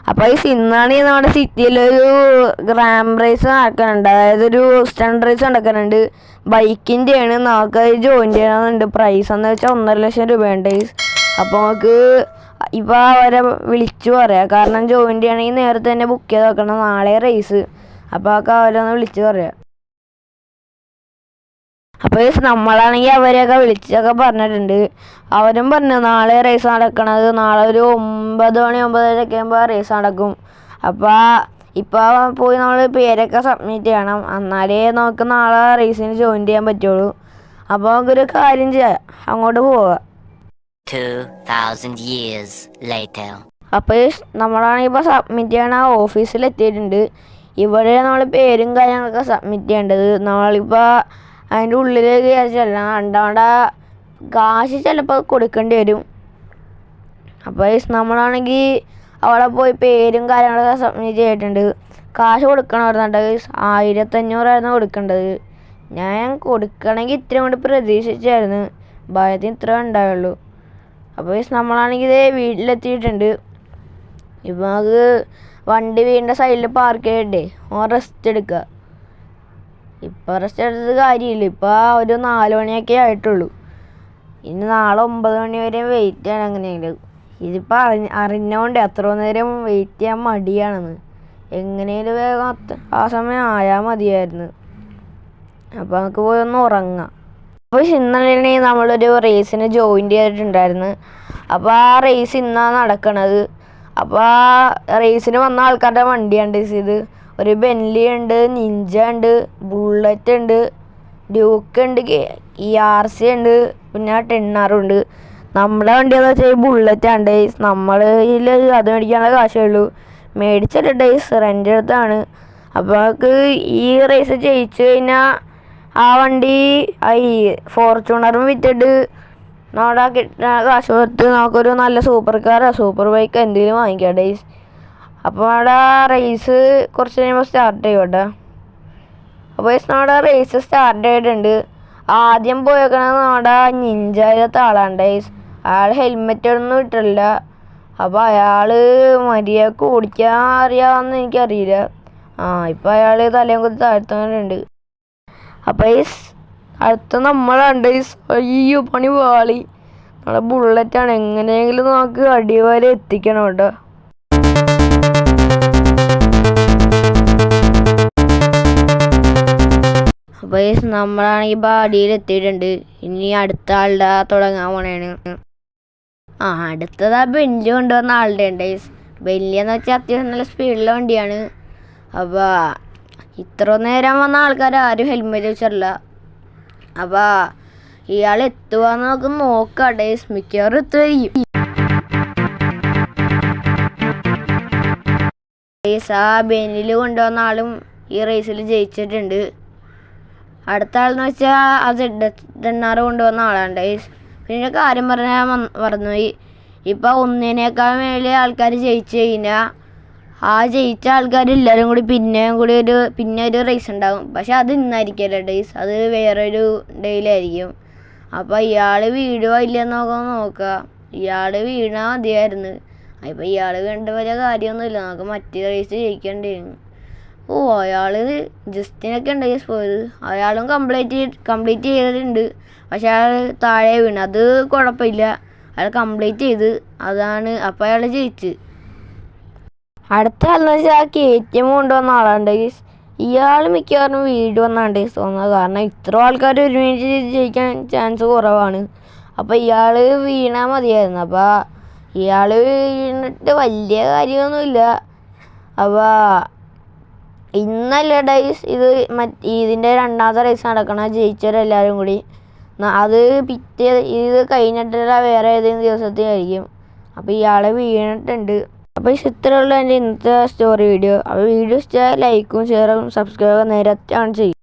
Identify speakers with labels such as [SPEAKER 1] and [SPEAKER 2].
[SPEAKER 1] അപ്പോൾ ഈ ഇന്നാണെങ്കിൽ നമ്മുടെ സിറ്റിയിലൊരു റാമ്പ് റേസ് നടക്കുന്നുണ്ട്, അതായത് ഒരു സ്റ്റണ്ട് റേസ് നടക്കുന്നുണ്ട്. ബൈക്കിൻ്റെയാണ്. നമുക്ക് ജോയിൻ ചെയ്യണമെന്നുണ്ട്. പ്രൈസ് എന്ന് വെച്ചാൽ 1,50,000 രൂപയുണ്ട്. അപ്പോൾ നമുക്ക് ഇപ്പോൾ അവരെ വിളിച്ചു പറയാം, കാരണം ജോയിൻ ചെയ്യണമെങ്കിൽ നേരത്തെ തന്നെ ബുക്ക് ചെയ്ത് വെക്കണം. നാളെ റേസ്. അപ്പോൾ ഒക്കെ അവരൊന്ന് വിളിച്ചു പറയാം. അപ്പോൾ നമ്മളാണെങ്കിൽ അവരെയൊക്കെ വിളിച്ചൊക്കെ പറഞ്ഞിട്ടുണ്ട്. അവരും പറഞ്ഞു നാളെ റേസ് നടക്കണത്. നാളെ ഒരു 9 മണി 9:30 ആകുമ്പോൾ റേസ് നടക്കും. അപ്പോൾ ഇപ്പോൾ പോയി നമ്മൾ പേരൊക്കെ സബ്മിറ്റ് ചെയ്യണം, എന്നാലേ നമുക്ക് നാളെ റേസിന് ജോയിൻ ചെയ്യാൻ പറ്റുള്ളൂ. അപ്പോൾ നമുക്കൊരു കാര്യം ചെയ്യാം, അങ്ങോട്ട് പോവാം.
[SPEAKER 2] 2000 years later.
[SPEAKER 1] അപ്പോൾ നമ്മളാണെങ്കിൽ ഇപ്പോൾ സബ്മിറ്റ് ചെയ്യണ ഓഫീസിൽ എത്തിയിട്ടുണ്ട്. ഇവിടെ നമ്മൾ പേരും കാര്യങ്ങളൊക്കെ സബ്മിറ്റ് ചെയ്യേണ്ടത്. നമ്മളിപ്പോൾ അതിൻ്റെ ഉള്ളിലേക്ക് ചെല്ലണം. അവിടെ കാശ് ചിലപ്പോൾ കൊടുക്കേണ്ടി വരും. അപ്പോൾ നമ്മളാണെങ്കിൽ അവിടെ പോയി പേരും കാര്യങ്ങളൊക്കെ സബ്മിറ്റ് ചെയ്തിട്ടുണ്ട്. കാശ് കൊടുക്കണം പറഞ്ഞിട്ട് 1,500 കൊടുക്കേണ്ടത്. ഞാൻ കൊടുക്കണമെങ്കിൽ ഇത്രയും കൊണ്ട് പ്രതീക്ഷിച്ചായിരുന്നു, ഭയത്തിന് ഇത്ര ഉണ്ടായുള്ളൂ. അപ്പോൾ നമ്മളാണെങ്കിൽ ഇതേ വീട്ടിലെത്തിയിട്ടുണ്ട്. ഇപ്പോൾ നമുക്ക് വണ്ടി വീടിൻ്റെ സൈഡിൽ പാർക്ക് ചെയ്തിട്ടേ റെസ്റ്റ് എടുക്കുക. ഇപ്പോൾ റെസ്റ്റ് എടുത്തത് കാര്യമില്ല, ഇപ്പോൾ ഒരു 4 മണിയൊക്കെ ആയിട്ടുള്ളൂ. ഇനി നാളെ 9 മണി വരെ വെയിറ്റ് ചെയ്യണം. എങ്ങനെയെങ്കിലും ഇതിപ്പോൾ അറിഞ്ഞുകൊണ്ട് എത്ര നേരം വെയിറ്റ് ചെയ്യാൻ മടിയാണെന്ന്. എങ്ങനെയും വേഗം ആ സമയം ആയാൽ മതിയായിരുന്നു. അപ്പോൾ നമുക്ക് പോയി ഒന്ന് ഉറങ്ങാം. അപ്പോൾ ഇന്നലെ നമ്മളൊരു റേസിന് ജോയിൻ ചെയ്തിട്ടുണ്ടായിരുന്നു. അപ്പോൾ ആ റേസ് ഇന്നാണ് നടക്കണത്. അപ്പോൾ ആ റേസിന് വന്ന ആൾക്കാരുടെ വണ്ടിയാണ് ഇത്. ഒരു ബെൻലി ഉണ്ട്, നിഞ്ച ഉണ്ട്, ബുള്ളറ്റ് ഉണ്ട്, ഡ്യൂക്ക് ഉണ്ട്, ERC ഉണ്ട്, പിന്നെ 10R ഉണ്ട്. നമ്മുടെ വണ്ടിയെന്ന് വെച്ചാൽ ബുള്ളറ്റാണ്. നമ്മൾ അത് മേടിക്കാനുള്ള കാശേ ഉള്ളൂ. മേടിച്ചിട്ട് റെൻ്റ് എടുത്താണ്. അപ്പോൾ നമുക്ക് ഈ റേസ് ജയിച്ചു കഴിഞ്ഞാൽ ആ വണ്ടി ഈ ഫോർച്യൂണറും വിറ്റിട്ട് നമ്മുടെ കിട്ടുന്ന കാശ് കൊടുത്ത് നമുക്കൊരു നല്ല സൂപ്പർ കാറോ സൂപ്പർ ബൈക്കോ എന്തെങ്കിലും വാങ്ങിക്കാം ഡേയ്സ്. അപ്പോൾ അവിടെ റേസ് കുറച്ച് കഴിയുമ്പോൾ സ്റ്റാർട്ട് ചെയ്യോട്ടെ. അപ്പോൾ നമ്മുടെ റേസ് സ്റ്റാർട്ട് ചെയ്തിട്ടുണ്ട്. ആദ്യം പോയേക്കണത് നമ്മുടെ നിഞ്ചയിലത്തെ ആളാണ് ഡേയ്സ്. അയാൾ ഹെൽമെറ്റ് ഒന്നും ഇട്ടില്ല. അപ്പോൾ അയാൾ മര്യാദക്ക് ഓടിക്കാൻ അറിയാമെന്ന് എനിക്കറിയില്ല. ഇപ്പോൾ അയാൾ തലയും കുത്തി താഴ്ത്തുന്നുണ്ട്. അപ്പോൾ അടുത്ത നമ്മളാണ് ഡേയ്സ്. അയ്യോ പണി പാളി. നമ്മുടെ ബുള്ളറ്റാണ്. എങ്ങനെയെങ്കിലും നമുക്ക് അടിവരെ എത്തിക്കണം കേട്ടോ. അപ്പോൾ നമ്മളാണെങ്കിൽ ബാഡിയിൽ എത്തിയിട്ടുണ്ട്. ഇനി അടുത്ത ആളുടെ തുടങ്ങാൻ പോണേണ്. അടുത്തത് ബെല്ല് കൊണ്ടുവന്ന ആളുടെ ഉണ്ട്. ബെല്ലിയെന്ന് വെച്ചാൽ അത്യാവശ്യം നല്ല സ്പീഡിലുള്ള വണ്ടിയാണ്. അപ്പോൾ ഇത്ര നേരം വന്ന ആൾക്കാർ ആരും ഹെൽമെറ്റ് വെച്ചിട്ടില്ല. അപ്പോൾ ഇയാൾ എത്തുവാന്ന് നമുക്ക് നോക്കാം ഡേയ്സ്. മിക്കവാറും എത്തുമായിരിക്കും. ആ ബെന്നിൽ കൊണ്ടുവന്ന ആളും ഈ റേസിൽ ജയിച്ചിട്ടുണ്ട്. അടുത്ത ആളെന്ന് വെച്ചാൽ ആ ZR കൊണ്ടുവന്ന ആളാണ് ഡേയ്സ്. പിന്നെ കാര്യം പറഞ്ഞാൽ മറന്നുപോയി. ഇപ്പോൾ ഒന്നിനേക്കാൾ മേലെ ആൾക്കാർ ജയിച്ചു കഴിഞ്ഞാൽ ആ ജയിച്ച ആൾക്കാരെല്ലാവരും കൂടി പിന്നെ ഒരു റേസ് ഉണ്ടാകും. പക്ഷെ അത് ഇന്നായിരിക്കില്ല ഡേയ്സ്, അത് വേറൊരു ഡേയിലായിരിക്കും. അപ്പോൾ ഇയാൾ വീഴുവോ ഇല്ലെന്നൊക്കെ നോക്കുക. ഇയാൾ വീണാൽ മതിയായിരുന്നു. ഇപ്പോൾ ഇയാൾ കണ്ട വലിയ കാര്യമൊന്നുമില്ല, നമുക്ക് മറ്റേ റേസ് ജയിക്കേണ്ടിയിരുന്നു. അയാൾ ജസ്റ്റിനൊക്കെ ഉണ്ട് പോയത്. അയാളും കംപ്ലീറ്റ് ചെയ്തിട്ടുണ്ട്. പക്ഷെ അയാൾ താഴെ വീണ്. അത് കുഴപ്പമില്ല, അയാൾ കംപ്ലീറ്റ് ചെയ്ത്. അതാണ് അപ്പോൾ അയാൾ ജയിച്ച്. അടുത്ത ആളെന്ന് വെച്ചാൽ KTM കൊണ്ടുവന്ന ആളാണ്. ഇയാൾ മിക്കവാറും വീട് വന്നാണ് തോന്നുന്നത്, കാരണം ഇത്ര ആൾക്കാർ ഒരുമിച്ച് ജയിക്കാൻ ചാൻസ് കുറവാണ്. അപ്പോൾ ഇയാൾ വീണാൽ മതിയായിരുന്നു. അപ്പോൾ ഇയാൾ വീണിട്ട് വലിയ കാര്യമൊന്നുമില്ല. അപ്പോൾ ഇന്നല്ല ഡേയ്സ് ഇതിൻ്റെ രണ്ടാമത്തെ റേസ് നടക്കണം, ജയിച്ചവരെല്ലാവരും കൂടി. അത് ഇത് കഴിഞ്ഞിട്ടുള്ള വേറെ ഏതെങ്കിലും ദിവസത്തെയായിരിക്കും. അപ്പോൾ ഇയാൾ വീണിട്ടുണ്ട്. അപ്പോൾ ഇത്രയുള്ള എൻ്റെ ഇന്നത്തെ സ്റ്റോറി വീഡിയോ. അപ്പോൾ വീഡിയോ ഇഷ്ടമായ ലൈക്കും ഷെയറും സബ്സ്ക്രൈബും നേരത്തെ ചെയ്യും.